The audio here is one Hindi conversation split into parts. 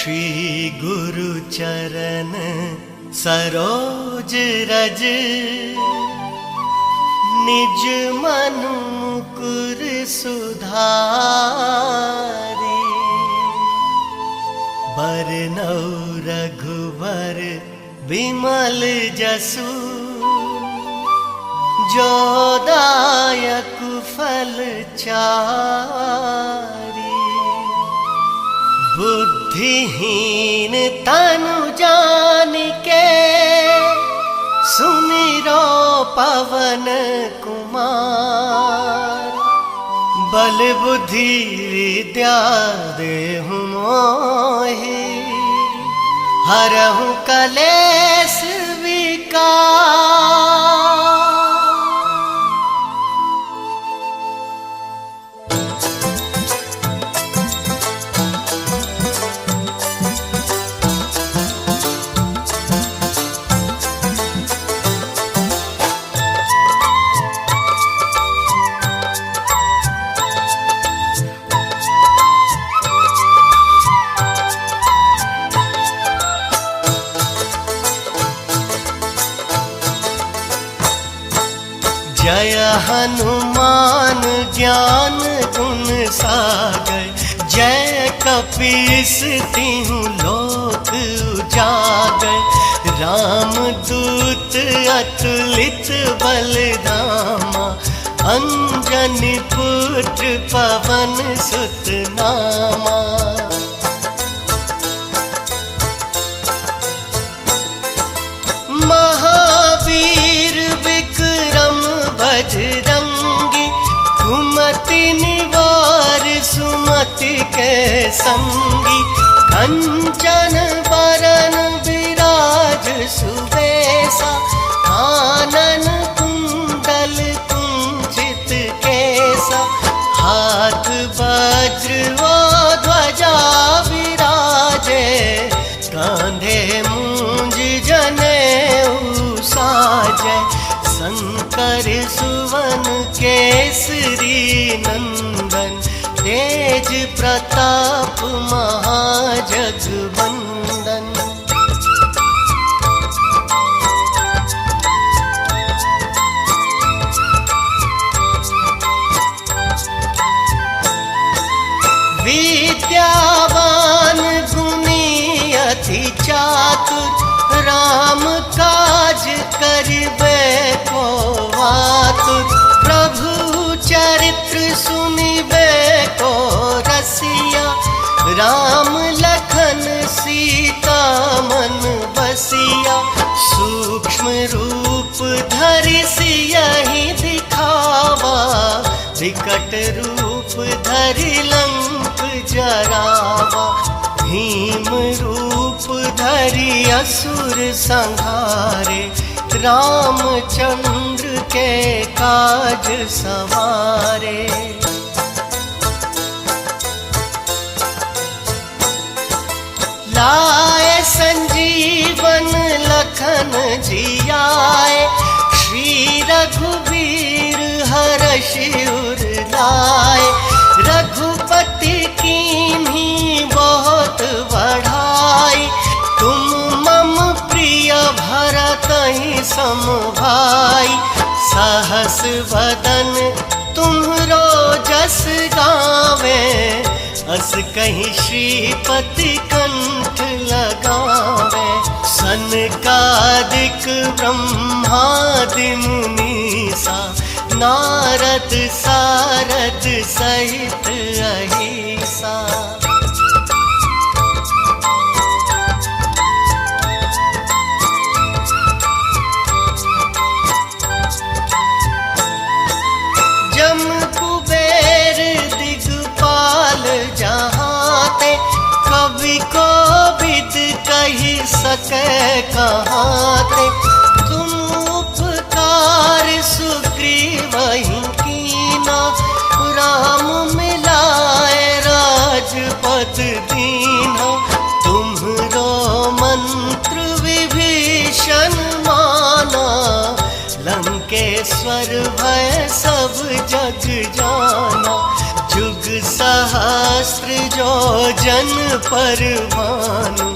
श्री गुरु चरण सरोज रज, निज मन मुकुर सुधारी। बरनौ रघुबर विमल जसु, जो दायक फल चारि। बुद्धिहीन तनु जानिके, सुमिरो पवन कुमार। बल बुद्धि विद्या देहु मोहि, हरहु कलेश विकार। जय हनुमान ज्ञान गुण सागर, जय कपीस तिहुँ लोक उजागर। रामदूत अतुलित बलधामा, अंजनी पुत्र पवन सुत नामा। महावीर विक्रम बजरंगी, कुमति निवार सुमति के संगी। कंचन बरन विराज सुबेसा, कानन कुंडल कुंचित केसा। हाथ वज्र व ध्वजा विराजे, कांधे मूंज जनेऊ साजे। शंकर सुवन केसरी नंदन, तेज प्रताप महाजगवंदन। विद्यावान गुणी अति चातुर, राम काज करिबे को आतुर। प्रभु चरित्र सुनिबे को रसिया, राम लखन सीता मन बसिया। सूक्ष्म रूप धरि सियहि दिखावा, विकट रूप धरि लंक जरावा। भीम रूप धरि असुर संहारे, रामचंद्र के काज सवारे। लाए संजीवन लखन जियाए, श्री रघुवीर हरषि उर लाए। रघुपति कीन्ही बहुत बढ़ाई, तुम मम प्रिय भरतहि सम भाई। सहस वदन तुम्हरो जस गावे, अस कहीं श्रीपति कंठ लगावे। सनकादिक ब्रह्मादि मुनीसा, नारद सारद सहित अहिसा। जम कुबेर दिगपाल जहाते, कवि को विद कही सके कहाते। तुम उपकार सुग्रीवहि कीना, राम मिलाए राजपद दीना। तुम्हरो मंत्र विभीषण माना, लंकेश्वर भय सब जग जाना। जुग सहस्त्र जो जन पर भानु,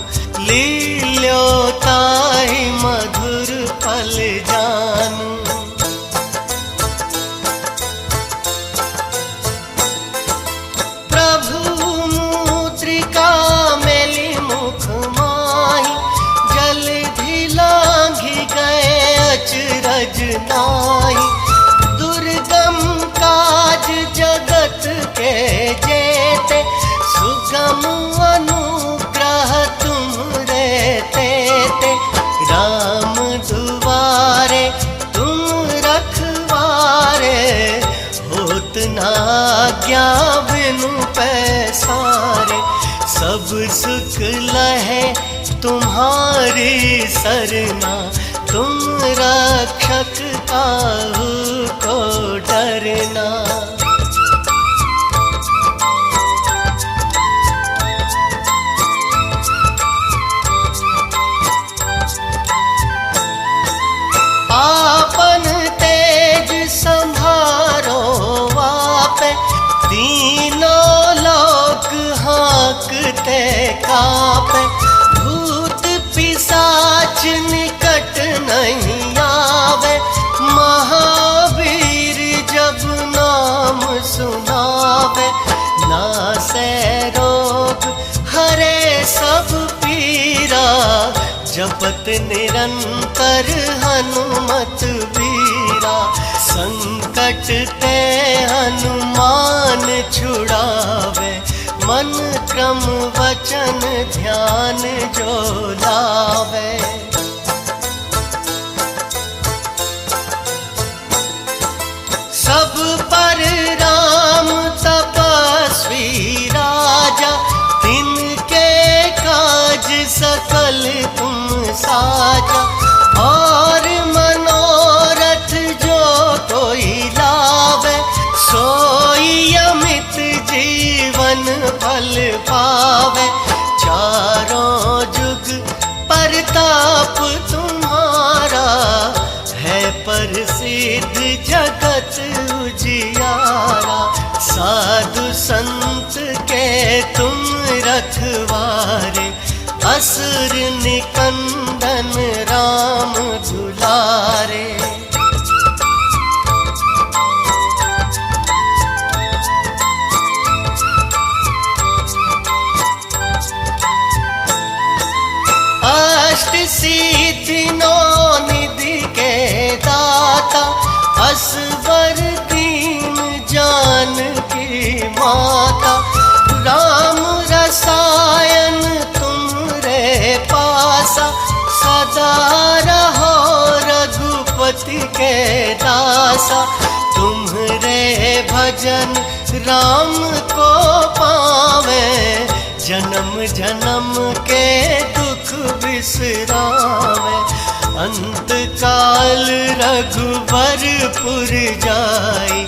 लील्यो ताहि मधुर फल जानू। प्रभु मुद्रिका मेली मुख माही, जलधि लांघि गए अचरज नाही। दुर्गम काज जगत के जेते, सुगम अनुग्रह तुम रे तेते। राम दुआरे तुम रखवारे, होत ना आज्ञा बिनु पैसारे। सब सुख लहे तुम्हारी सरना, तुम रक्षक काहू को डरना। आपन तेज संभारो आपे, तीनों लोक हाँकते कापे। भूत पिशाच निकट नहीं आवे, महावीर जब नाम सुनावे। नासे रोग हरे सब पीरा, जपत निरंतर हनुमत बीरा। संकट ते हनुमान छुड़ावे, मन क्रम वचन ध्यान जो लावे। सब पर राम तपस्वी राजा, तिनके काज सकल तुम साजा। और मनोरथ जो कोई लावे, सोई अमित जीवन फल पावे। चारों जुग परताप तुम्हारा, है प्रसिद्ध जगत उजियारा। साधु संत के तुम रखवारे, असुर निकंदन राम दुलारे। अष्ट सिद्धि नौ निधि के दाता, असवर दीन जानकी माता। राम रसायन तुमरे पासा, सदा रहो रघुपति के दासा। तुम्हरे भजन राम को पावे, जन्म जन्म के दुख बिसरावे। अंत काल रघुबरपुर जाई,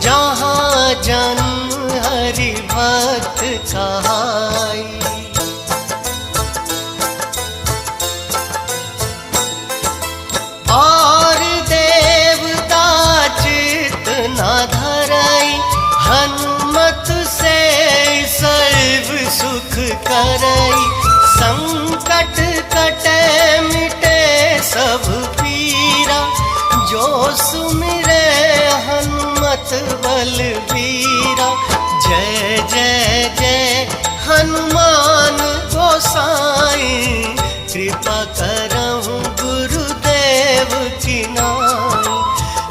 जहाँ जन्म हरि भक्त कहाई। और देवता चित न धरई, हनुमत से सर्व सुख करई। संकट कटे मिटे सब पीरा, जो सुमिरे हनुमत बलबीरा। जय जय जय हनुमान गोसाई, कृपा करहु गुरुदेव की नाई।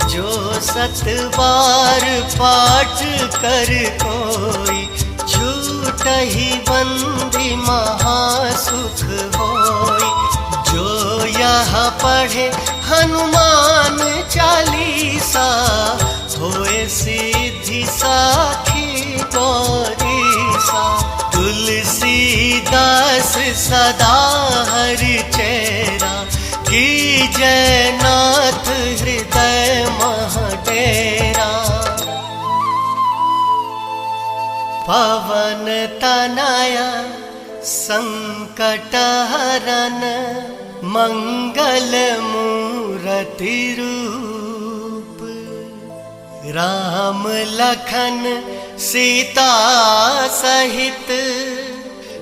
जो सत बार पाठ कर कोई, छूटहि बंदी महासुख होई। जो यह पढ़े हनुमान चालीसा, होए सिद्धि साखी गौरीसा। तुलसीदास सदा हरि चेरा, कीजय नाथ हृदय मह डेरा। पवन तनया संकट हरन, मंगल मूरति रूप। राम लखन सीता सहित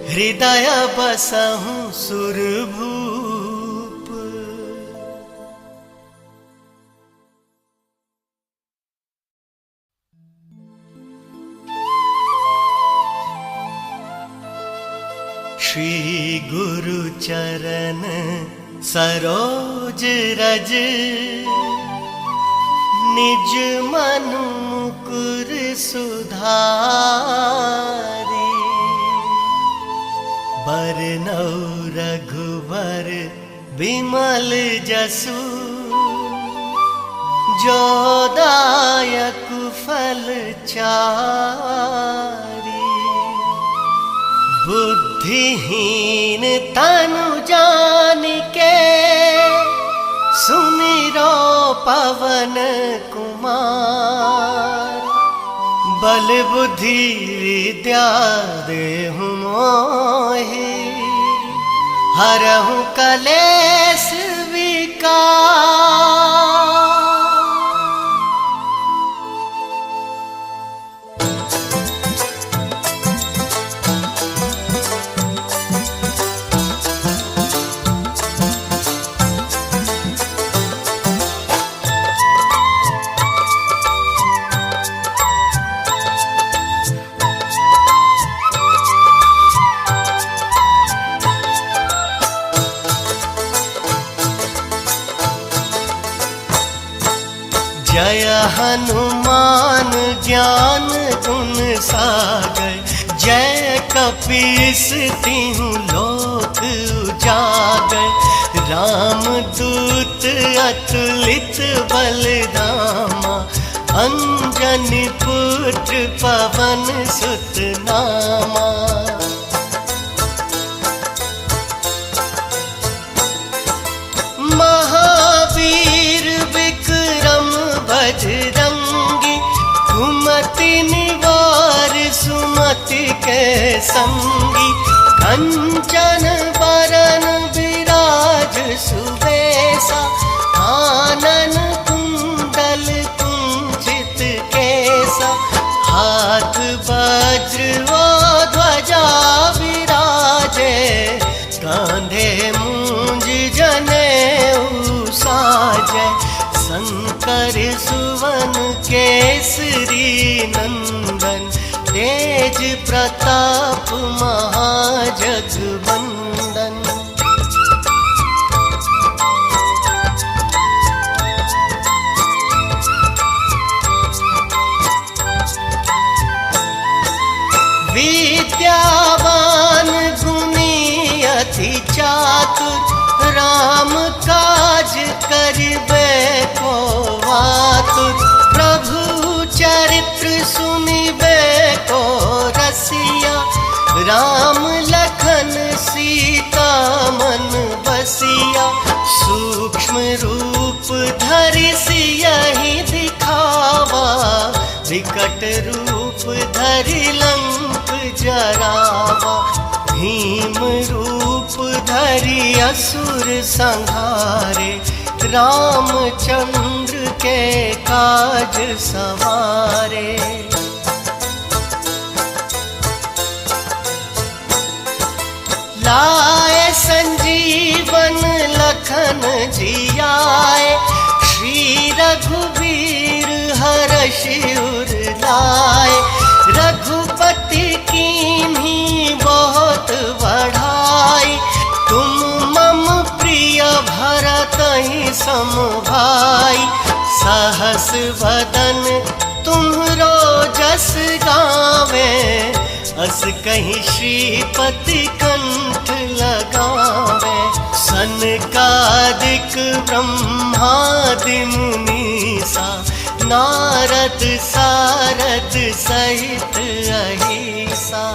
हृदय बसहु सुरभूप। श्री गुरु चरण सरोज रज निज मन मुकुर सुधारी। बरनौ रघुबर बिमल जसु जो दायक फल चारि। बुद्धिहीन तनु जानिके सुमिरो पवन कुमार। बल बुद्धि विद्या देहु मोहि हरहु कलेश विकार। जय हनुमान ज्ञान गुण सागर। जय कपीस तिहु लोक उजागर। रामदूत अतुलित बलधामा। अंजनी पुत्र पवन सुत नामा। महावीर विक्रम बजरंगी। कुमति निवार सुमति के संगी। कंचन बरन विराज सुबेसा। कानन कुंडल कुंचित केसा। हाथ वज्र व ध्वजा विराजे। कांधे मूंज जनेऊ साजे। शंकर सुवन केसरी नंदन। तेज प्रताप महाजगवंदन। विद्यावान गुणी अति चातुर। राम काज करिबे को आतुर। प्रभु चरित्र सुनिबे को रसिया। राम लखन सीता मन बसिया। सूक्ष्म रूप धरि सियहि दिखावा। विकट रूप धरि लंक जरावा। भीम रूप धरि असुर संहारे। रामचंद्र के काज सवारे। लाए संजीवन लखन जियाए। श्री रघुवीर हरषि उर लाए। रघुपति कीन्ही बहुत बढ़ाई। तुम मम प्रिय भरतहि सम भाई। सहस वदन तुम्हरो जस गावे। अस कहीं श्रीपति कंठ लगावे। सनकादिक ब्रह्मादि मुनीसा। नारद सारद सहित अहिसा।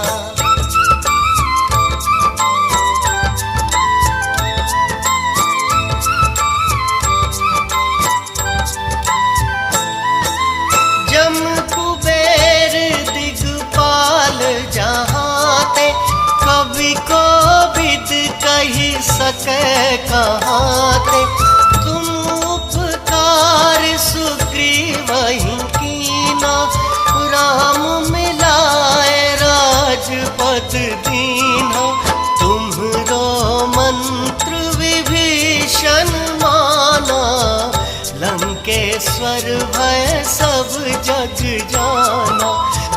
जम कुबेर दिगपाल जहाते। कवि को विद कही सके कहाते। तुम उपकार सुग्रीवहि कीना। राम मिल सब जग जाना।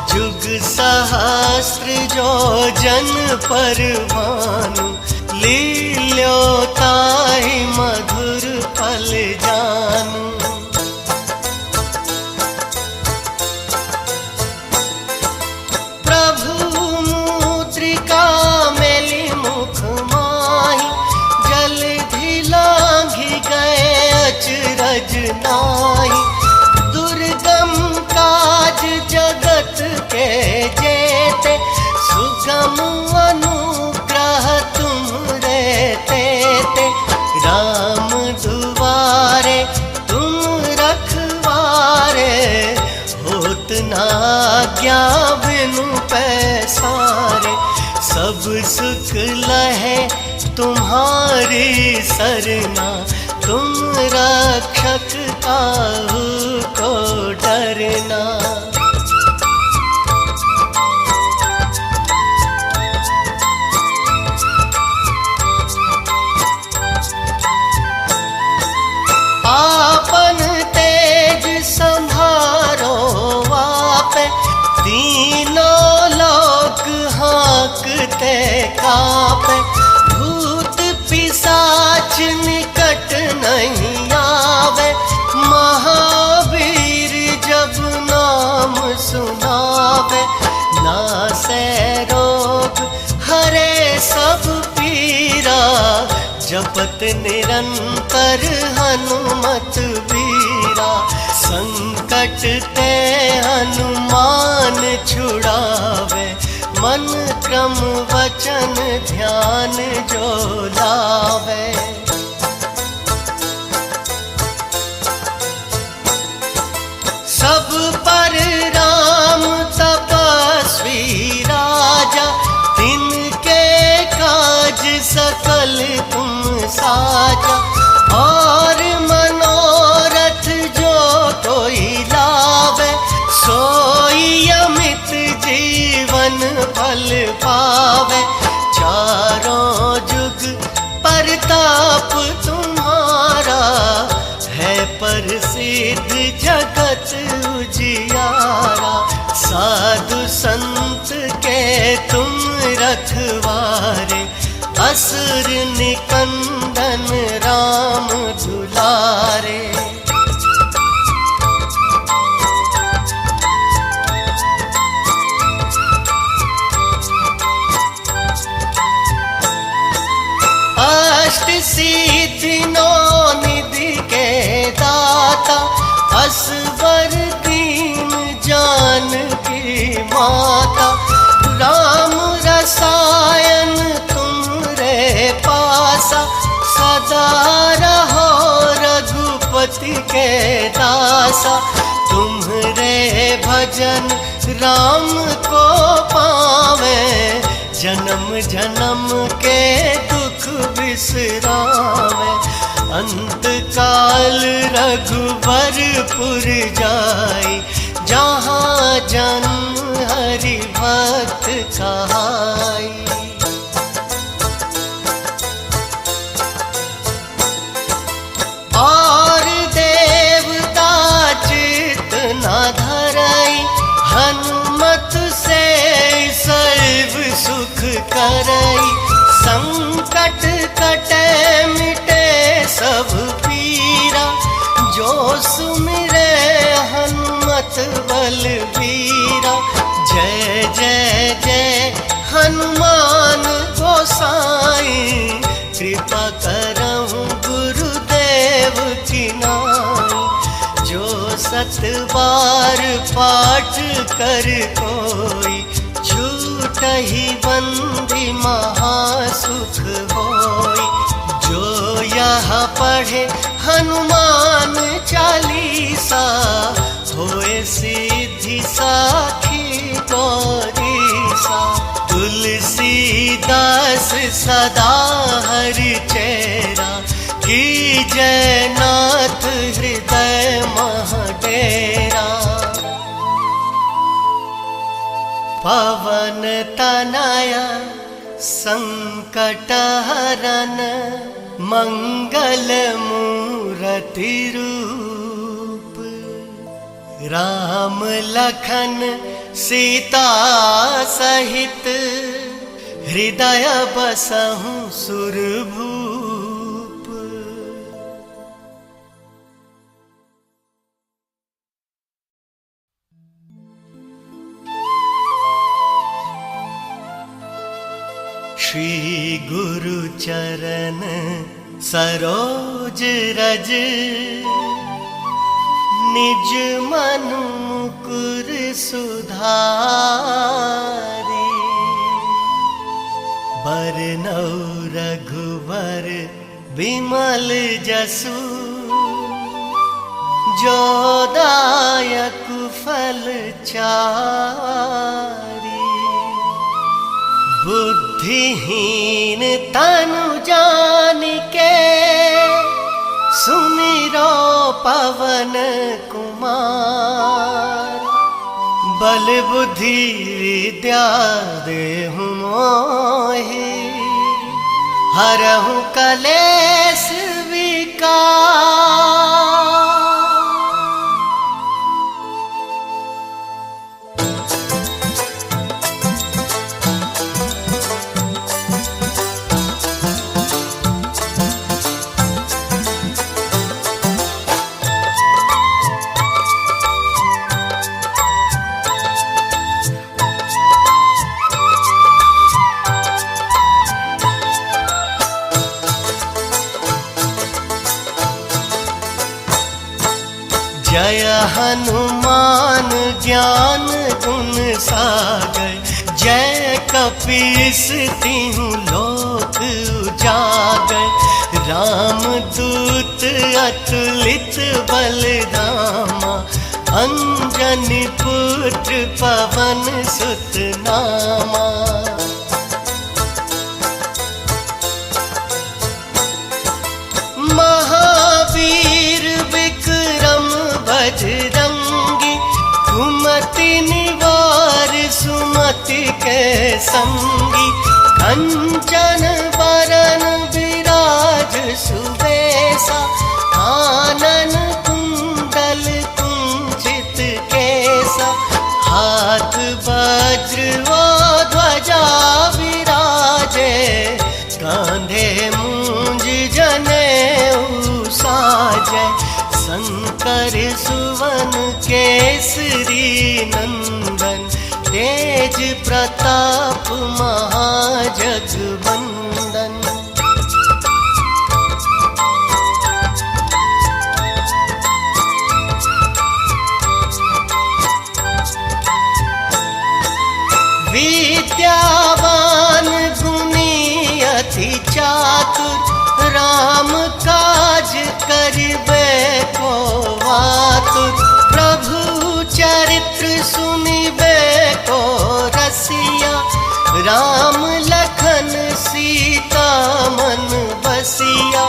जुग सहस्त्र जो जन परमानु, लील्यो ताहि मधुर फल जानू। प्रभु मुद्रिका मेली मुख माही, जलधि लांघि गए अचरज नाही। दुर्गम काज जगत के जेते, सुगम अनुग्रह तुमरे तेते। राम दुआरे तुम रखवारे, होत ना आज्ञा बिनु पैसारे। सब सुख लहे तुम्हारी सरना, तुम रक्षक काहू को डरना। आपन तेज संभारो आपे, तीनों लोक हाँकते कापे। भूत पिशाच निकट नहीं आवे, महावीर जब नाम सुनावे। नासे रोग हरे सब पीरा, जपत निरंतर हनुमत बीरा। संकट ते हनुमान छुड़ावे, मन क्रम वचन ध्यान जो लावे। सब पर राम तपस्वी राजा, तिनके काज सकल तुम साजा। और मनोरथ जो कोई लावे, सोई अमित जीवन फल पावे। चारों जुग परताप तुम्हारा, है प्रसिद्ध जगत उजियारा। साधु संत के तुम रखवारे, असुर निकंदन राम दुलारे। अष्ट सिद्धि नौ निधि के दाता, असवर दीन जानकी माता। राम रसायन तुमरे पासा, सदा रहो रघुपति के दासा। तुम्हरे भजन राम को पावे, जन्म जन्म के दुख बिसरावे। अंत काल रघुबरपुर जाई, जहाँ जन्म हरि भक्त कहाई। और देवता चित न धरई, हनुमत से सर्व सुख करई। संकट कटे मिटे सब पीरा, जो सुमिरे हनुमत बलबीरा। जय जय जय हनुमान गोसाई, कृपा करहु गुरुदेव की नाई। जो सत बार पाठ कर कोई, छूटहि बंदी महासुख होई। जो यह पढ़े हनुमान चालीसा, होए सिद्धि साखी गौरीसा। तुलसीदास सदा हरि चेरा, की जय नाथ हृदय महडेरा। पवन तनया संकट हरन, मंगल मूरति रूप। राम लखन सीता सहित हृदय बसहु सुरभूप। श्री गुरु चरण सरोज रज निज मन मुकुर सुधारी। बरनौ रघुबर बिमल जसु जो दायक फल चारि। बुद्धिहीन तनु जानिके सुमिरो पवन कुमार। बल बुद्धि विद्या देहु मोहि हरहु कलेश विकार। जय हनुमान ज्ञान गुण सागर। जय कपीस तिहुँ लोक उजागर। राम दूत अतुलित बलधामा। अंजनी पुत्र पवन सुत नामा। महावीर विक्रम बजरंगी। कुमति निवार सुमति के संगी। कंचन बरन विराज सुबेसा। कानन कुंडल कुंचित केसा। हाथ वज्र व ध्वजा विराजे। कांधे मूंज जनेऊ साजै। शंकर सुवन केसरी नंदन। तेज प्रताप महाजगवंदन। विद्यावान गुणी अति चातुर। राम काज करिबे को आतुर। प्रभु चरित्र सुनिबे को रसिया। राम लखन सीता मन बसिया।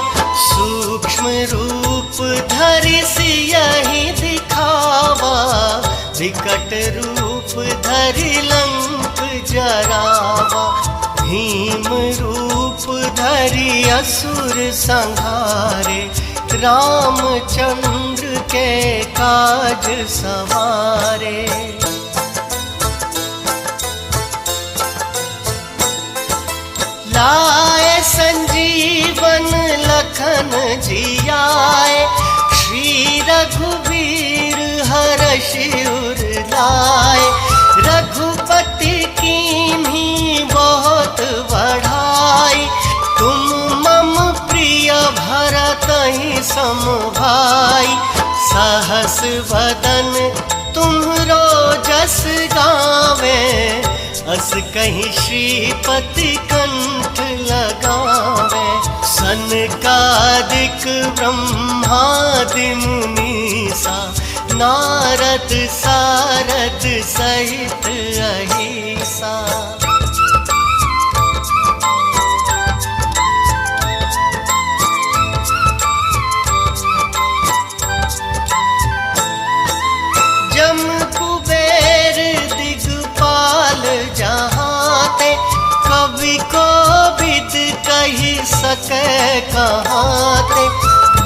सूक्ष्म रूप धरि सियहि दिखावा। विकट रूप धरि लंक जरावा। भीम रूप धरि असुर संहारे। रामचंद्र के काज सवारे। लाए संजीवन लखन जियाए। श्री रघुवीर हरषि उर लाए। रघुपति कीन्ही बहुत बढ़ाई। तुम मम प्रिय भरतहि सम भाई। सहस वदन तुम्हरो जस गावे। अस कहीं श्रीपति कंठ लगावे। सनकादिक ब्रह्मादि मुनीसा। नारद सारद सहित अहिसा। जम कुबेर दिगपाल जहाते। कवि को विद कही सके कहाते।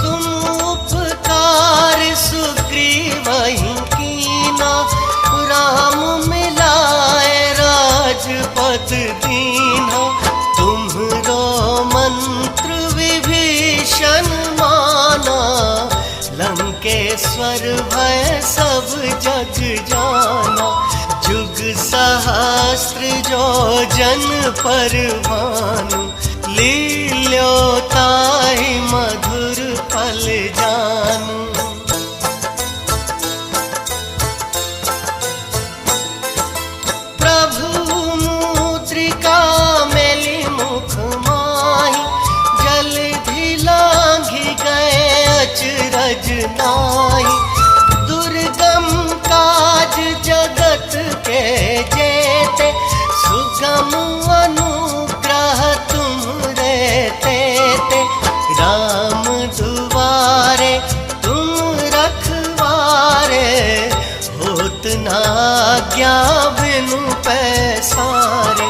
तुम उपकार सुग्रीवहि की। शास्त्र जो जन पर भानु, लील्यो ताहि मधुर फल जानु। प्रभु मुद्रिका मेली मुख माही, जलधि लांघि गए अचरज नाही। दुर्गम काज जगत के जेते, सुगम अनुग्रह तुमरे तेते। राम दुआरे तुम रखवारे, होत ना आज्ञा बिनु पैसारे।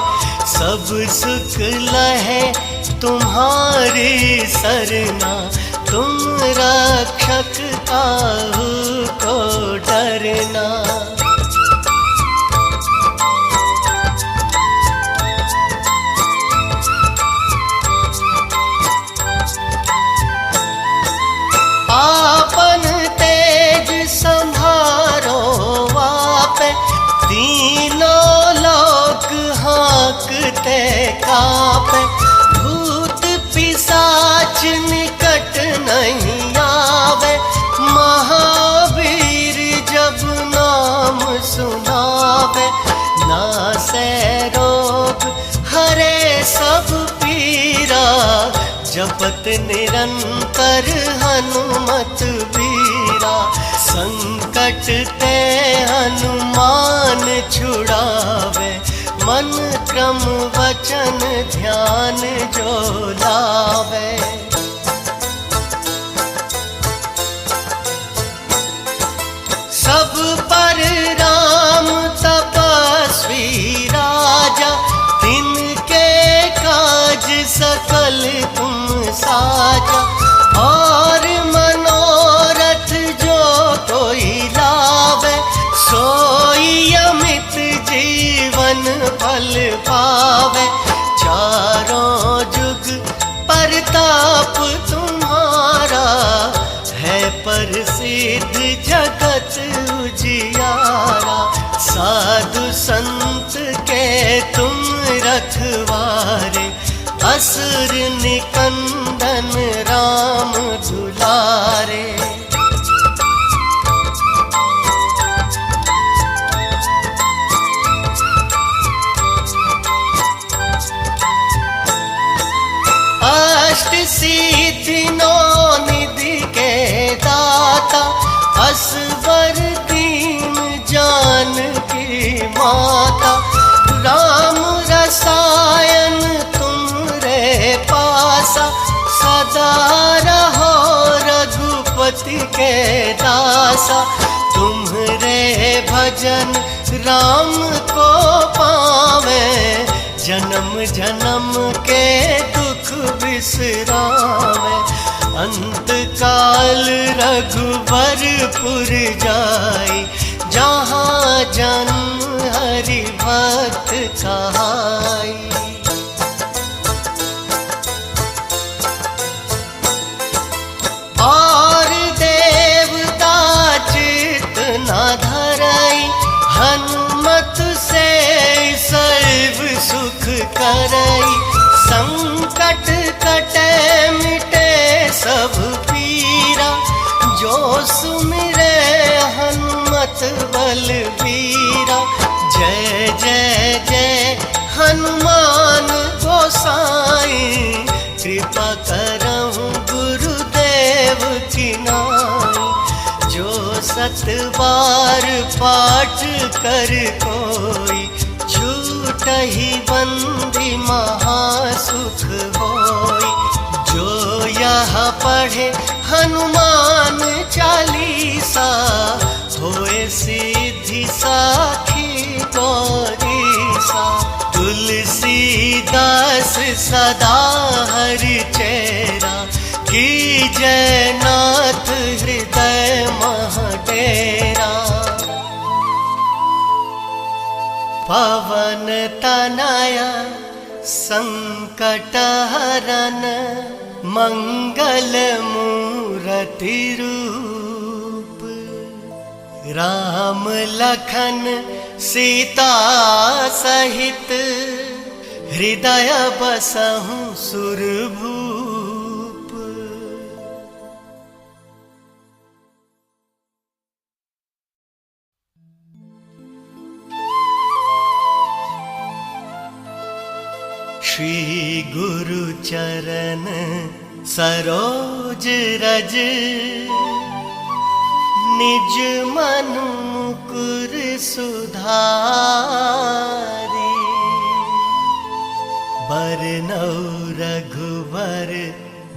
सब सुख लहे तुम्हारी सरना, तुम रक्षक काहू को डरना। आपन तेज संभारो आपे, तीनों लोक हाँकते कापे। भूत पिशाच निकट नहीं आवे, महावीर जब नाम सुनावे। नासे रोग हरे सब पीरा, जपत निरंतर हनुमत बीरा। संकट ते हनुमान छुड़ावे, मन क्रम वचन ध्यान जो लावे। सब पर राम तपस्वी राजा, तिनके काज सकल तुम साजा। और मनोरथ जो कोई लावे, सोई अमित जीवन फल पावे। चारों जुग परताप तुम्हारा, है प्रसिद्ध जगत उजियारा। साधु संत के तुम रखवारे, असुर निकंदन राम दुलारे। अष्ट सिद्धि नौ निधि के दाता, असवर दीन जानकी माता। राम रसायन तुमरे पासा, सदा रहो रघुपति के दासा। तुम्हरे भजन राम को पावे, जन्म जन्म के दुख बिसरावे। अंत काल रघुबरपुर जाई, जहाँ जन्म हरि भक्त कहाई। और देवता चित न धरई, हनुमत से सर्व सुख करई। संकट कटे मिटे सब पीरा, जो सुमिरे हनुमत बलबीरा। जय जय जय हनुमान गोसाई, कृपा करहु गुरुदेव की नाई। जो सत बार पाठ कर कोई, छूटहि बंदी महासुख होई। जो यह पढ़े हनुमान चालीसा, होए सिद्धि साखी गौरीसा। तुलसीदास सदा हरि चेरा, कीजय नाथ हृदय मह डेरा। पवन तनया संकट हरन, मंगल मूरति रूप। राम लखन सीता सहित हृदय बसहु सुरभूप। श्री गुरु चरण सरोज रज निज मन मुकुर सुधारी। बरनौ रघुबर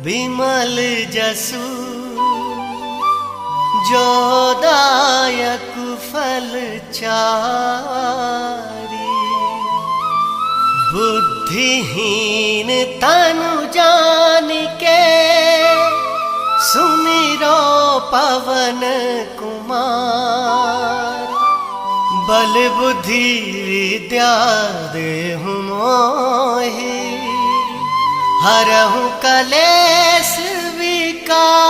बिमल जसु जो दायक फल चारि। बुद्धिहीन तनु जानिके सुमिरो पवन कुमार। बल बुद्धि विद्या देहु मोहि हरहु कलेश विकार।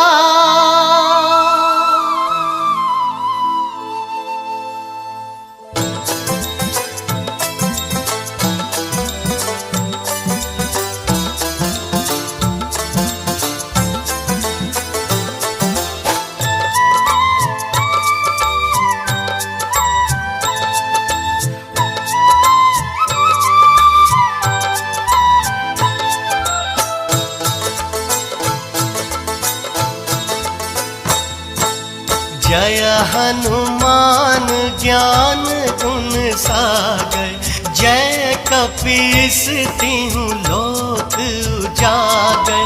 जय हनुमान ज्ञान गुण सागर। जय कपीस तिहुँ लोक उजागर।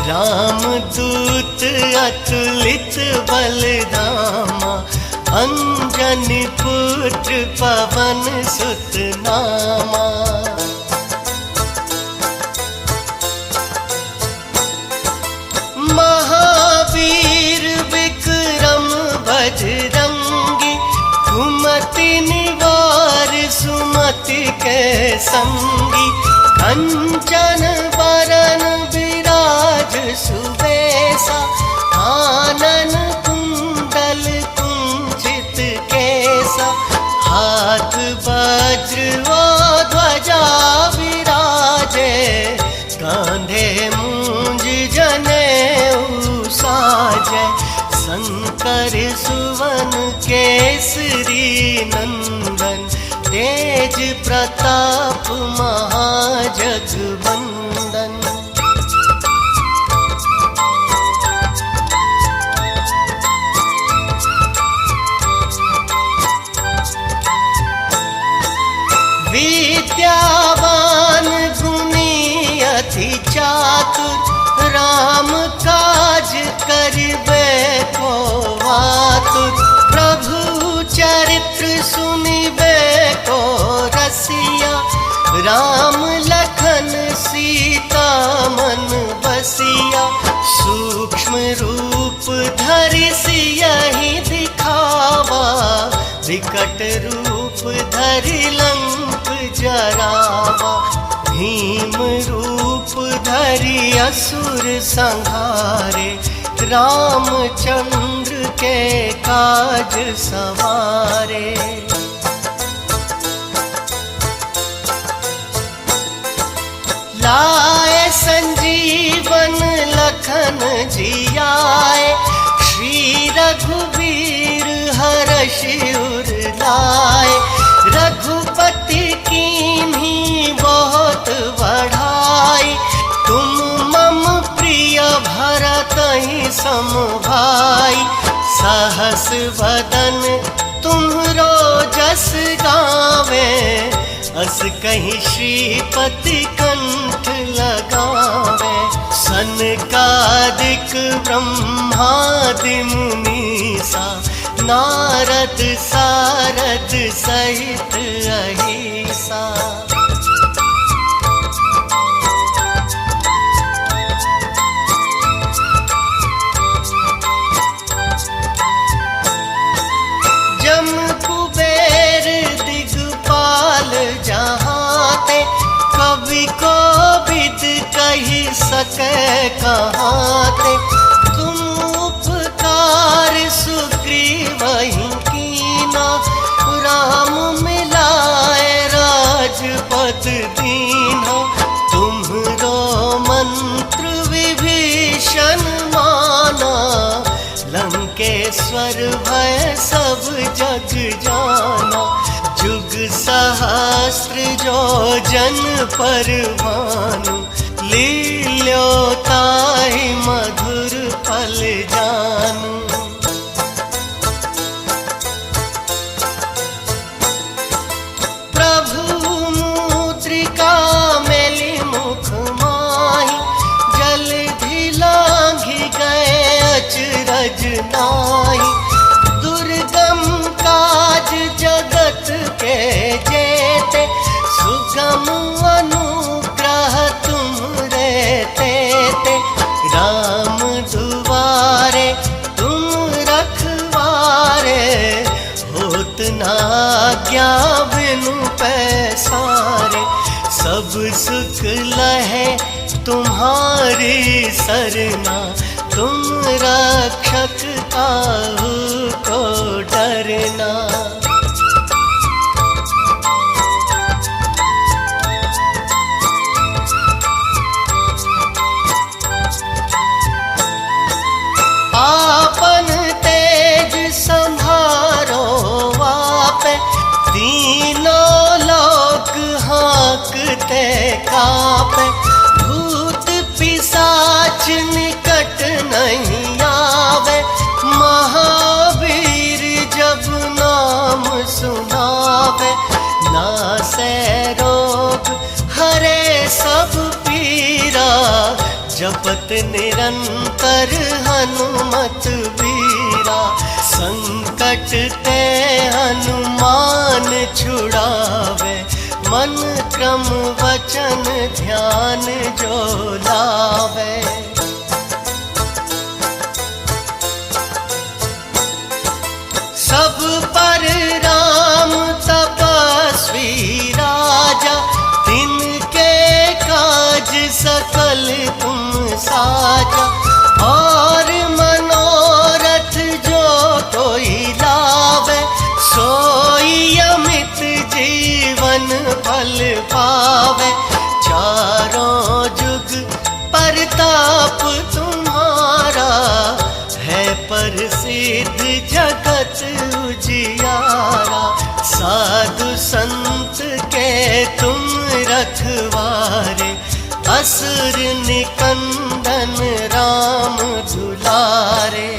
राम दूत अतुलित बलधामा। अंजनी पुत्र पवन सुत नामा। महावीर विक्रम बजरंगी। कुमति निवार सुमति के संगी। कंचन बरन विराज सुबेसा। कानन कुंडल कुंचित केसा। हाथ वज्र व ध्वजा विराजे। कांधे मूंज जनेऊ साजे। शंकर सुवन केसरी नंदन। तेज प्रताप महाजगवंदन। विद्यावान गुणी अति चातुर। राम काज करिबे को आतुर। प्रभु चरित्र सुनिबे को रसिया। राम लखन सीता मन बसिया। सूक्ष्म रूप धरि सियहि दिखावा। विकट रूप धरि लंक जरावा। भीम रूप धरि असुर संहारे। रामचंद्र के काज सवारे। लाए संजीवन लखन जियाए। श्री रघुवीर हरषि उर लाए। रघुपति कीन्ही बहुत बढ़ाई। तुम मम प्रिय भरतहि सम भाई। सहस वदन तुम्हरो जस गावे। अस कहीं श्रीपति कंठ लगावे। सनकादिक ब्रह्मादि मुनीसा। नारद सारद सहित अहिसा। जम कुबेर दिगपाल जहाते। कवि को विद कही सके कहाते। तुम उपकार सुग्रीवहि कीना। राम मिल जग जाना। जुग सहस्त्र जो जन पर भानु, लील्यो ताहि मधुर फल जानू। प्रभु मुद्रिका मेली मुख माही, जलधि लांघि गए अचरज नाही। दुर्गम काज जगत के जेते, सुगम अनुग्रह तुमरे तेते। राम दुआरे तुम रखवारे, होत ना आज्ञा बिनु पैसारे। सब सुख लहे तुम्हारी सरना, तुम रक्षक काहू को डरना। आपन तेज संभारो आपे, तीनों लोक हाँकते कापे। भूत पिशाच निकट नहीं आवे, महावीर जब नाम सुनावे। नासे रोग हरे सब पीरा, जपत निरंतर हनुमत वीरा। संकट ते हनुमान छुड़ावे, मन क्रम वचन ध्यान जो लावे। सब पर राम तपस्वी राजा, तिनके काज सकल तुम साजा। और मनोरथ जो कोई लावे, सोई अमित जीवन फल पावे। चारों जुग परताप तुम्हारा, है प्रसिद्ध जगत उजियारा। साधु संत के तुम रखवारे, असुर निकंदन राम दुलारे।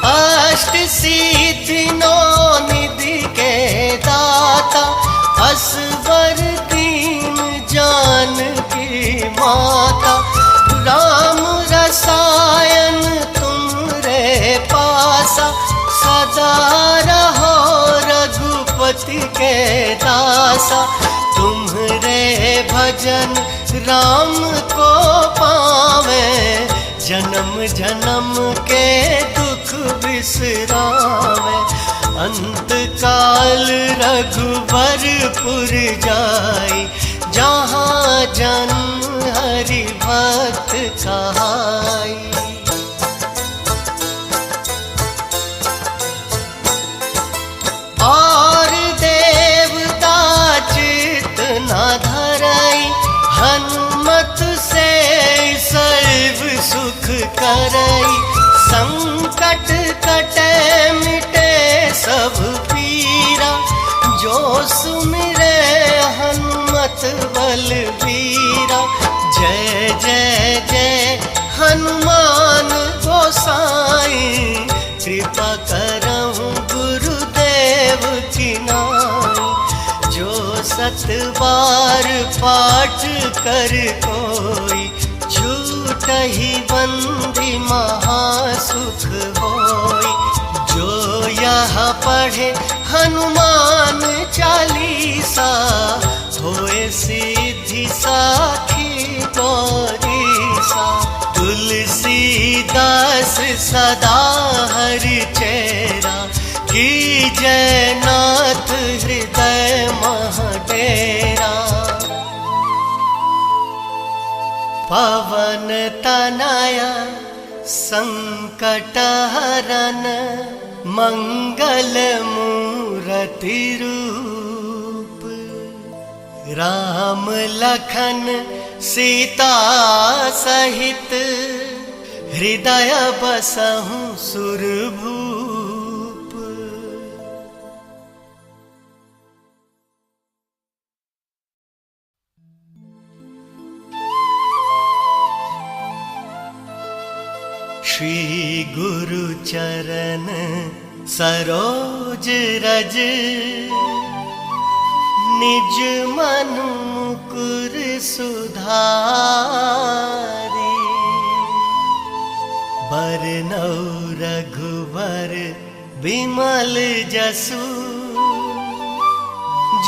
अष्ट सिद्धि नौ निधि के दाता, असवर दीन जानकी माता। राम रसायन तुमरे पासा, सदा रहो रघुपति के दासा। तुम्हरे भजन राम को पावे, जन्म जन्म के दुख बिसरावे। अंत काल रघुबरपुर जाई, जहाँ जन्म हरि भक्त कहाई। और देवता चित न धरई, हनुमत से सर्व सुख करई। संकट कटे मिटे सब पीरा, जो सुमिरे हनुमत बलबीरा। जय जय जय हनुमान गोसाई, कृपा करहु गुरुदेव की नाई। जो सत बार पाठ कर कोई, छूटहि बंदी महासुख होई। जो यह पढ़े हनुमान चालीसा, होए सिद्धि साखी गौरीसा। तुलसीदास सदा हरि चेरा, की जय नाथ हृदय महडेरा। पवन तनया संकट हरन, मंगल मूरति रूप। राम लखन सीता सहित हृदय बसहु सुरभूप। श्री गुरु चरण सरोज रज निज मन मुकुर सुधारी। बरनौ रघुबर बिमल जसु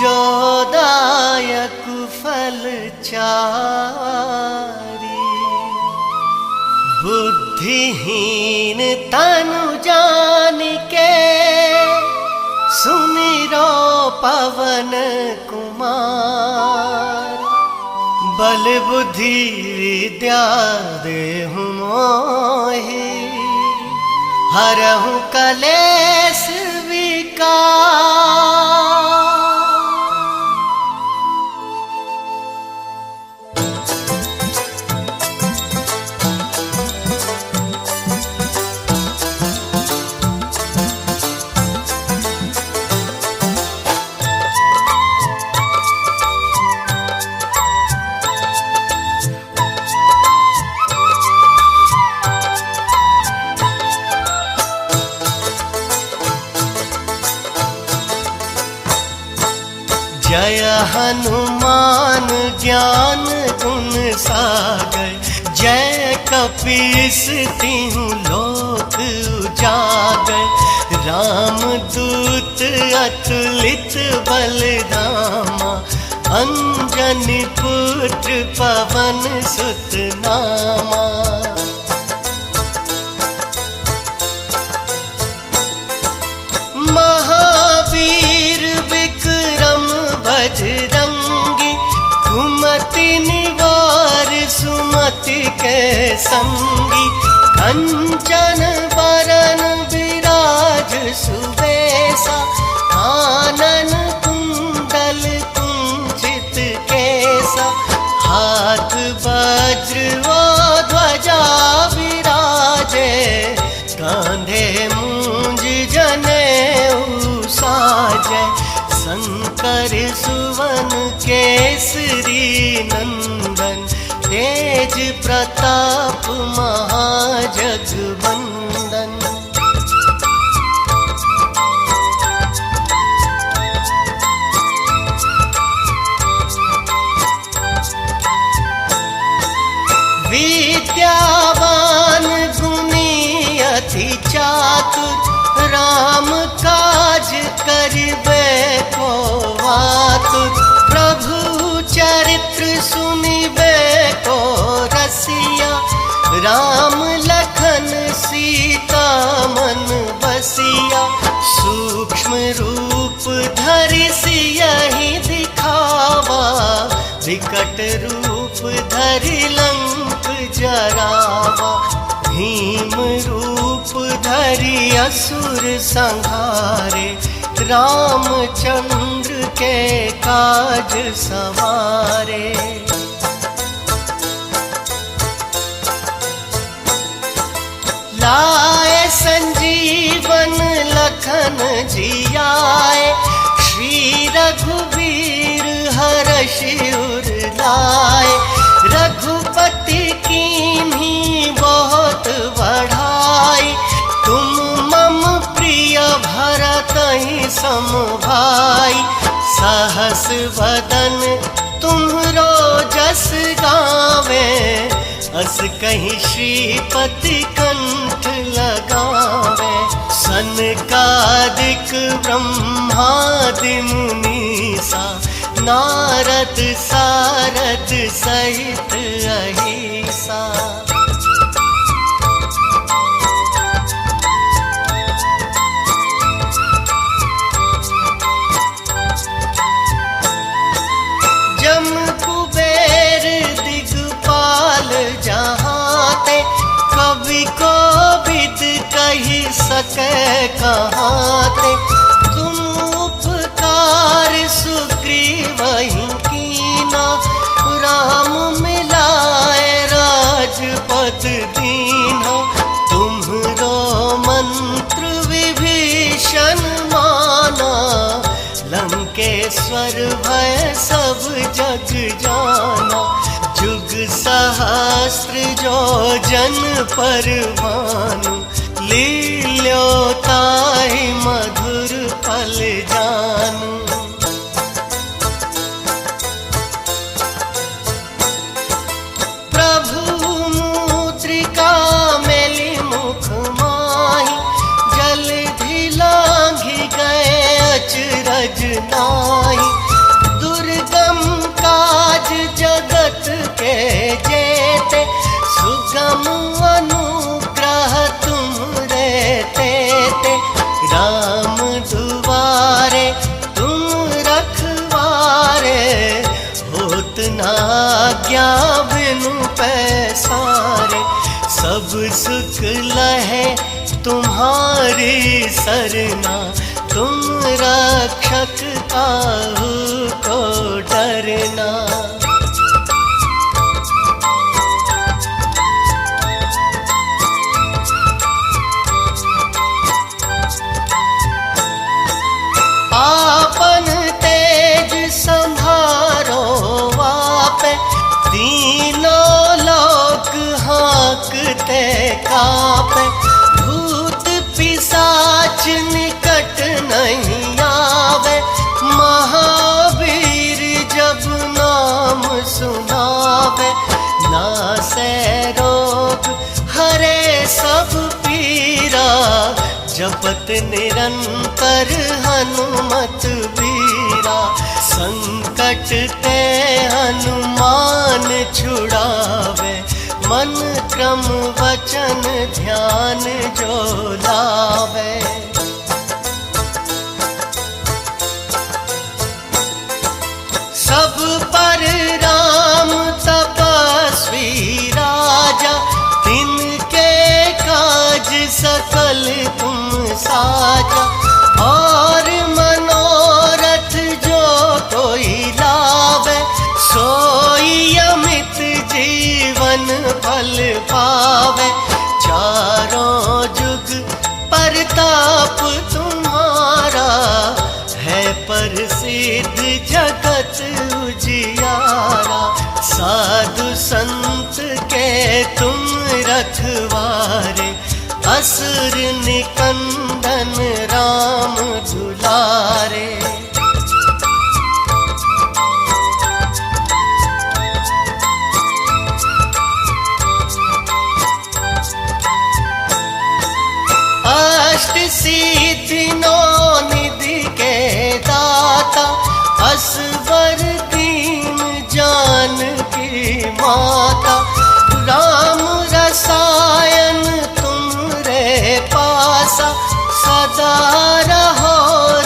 जो दायक फल चारि। बुद्धिहीन तनु जानिके सुमिरो पवन कुमार। बल बुद्धि विद्या देहु मोहि हरहु कलेश विकार। जय हनुमान ज्ञान गुण सागर। जय कपीस तिहुँ लोक उजागर। राम दूत अतुलित बल धामा। अंजनी पुत्र पवन सुत नामा। महावीर विक्रम बजरंगी। कुमति निवार सुमति के संगी। कंचन बरन विराज सुबेसा। कानन कुंडल कुंचित केसा। हाथ वज्र व ध्वजा विराजे। कांधे मूंज जनेऊ साजै। शंकर सुवन केसरी नंदन। तेज प्रताप महाजगवंदन। विद्यावान गुणी अति चातुर। राम काज करिबे को आतुर। प्रभु चरित्र सुनिबे को रसिया। राम लखन सीता मन बसिया। सूक्ष्म रूप धरि सियहि दिखावा। विकट रूप धरि लंक जरावा। भीम रूप धरि असुर संहारे। रामचंद्र के काज सवारे। लाए संजीवन लखन जियाए। श्री रघुवीर हरषि उर लाए। रघुपति कीन्ही बहुत बढ़ाई। तुम मम प्रिय भरतहि सम भाई। सहस वदन तुम्हरो जस गावे। अस कहीं श्रीपति कंठ लगावे। सनकादिक ब्रह्मादि मुनीसा। नारद सारद सहित अहिसा। जम कुबेर दिगपाल जहाते। कवि को विद कही सके कहाते। तुम उपकार सुग्रीवहि की। राजपद दीन्हा, तुम्हरो मंत्र विभीषण माना। लंकेश्वर भय सब जग जाना, जुग सहस्त्र जो जन पर भानु। लील्योताहि मधुर फल जानू। प्रभु मुद्रिका मेली मुख माही, जलधि लांघि गए अचरज नाही। दुर्गम काज जगत के जेते, सुगम अनुग्रह तुमरे तेते। राम दुआरे तुम रखवारे, होत न आज्ञा बिनु पैसारे। सब सुख लहे तुम्हारी सरना, तुम रक्षक काहू को डरना। आपन तेज संभारो आपे, तीनों लोक हाँकते कापे। भूत पिशाच निकट नहीं आवे, महावीर जब नाम सुनावे। नासे रोग हरे सब पीरा, जपत निरंतर हनुमत बीरा। संकट ते हनुमान छुड़ावे, मन क्रम वचन ध्यान जो लावे। सब पर राम तपस्वी राजा, तिनके काज सकल तुम साजा। और मनोरथ जो कोई लावे, सोई अमित जीवन फल पावे। चारों जुग परताप तुम्हारा, है प्रसिद्ध जगत उजियारा। साधु संत के तुम रखवारे, असुर निकंदन राम दुलारे। अष्ट सिद्धि नौ निधि के दाता, असवर दीन जानकी माता। राम रसायन तुमरे पासा, सदा रहो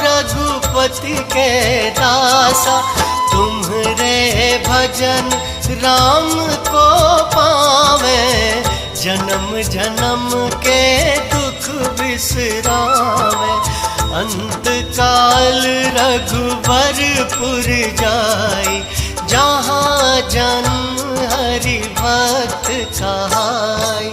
रघुपति के दासा। तुम्हरे भजन राम को पावे, जन्म जन्म के दुख बिसरावे। अंत काल रघुबरपुर जाई, जहाँ जन्म हरि भक्त कहाई।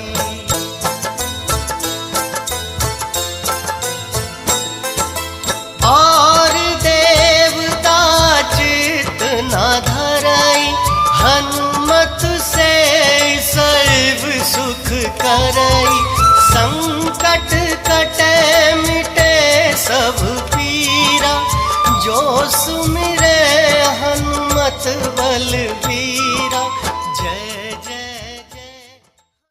और देवता चित न धरई, हनुमत से सर्व सुख करई। संकट कटे मिटे सब पीरा, जो सुमिरे हनुमत बलबीरा। जय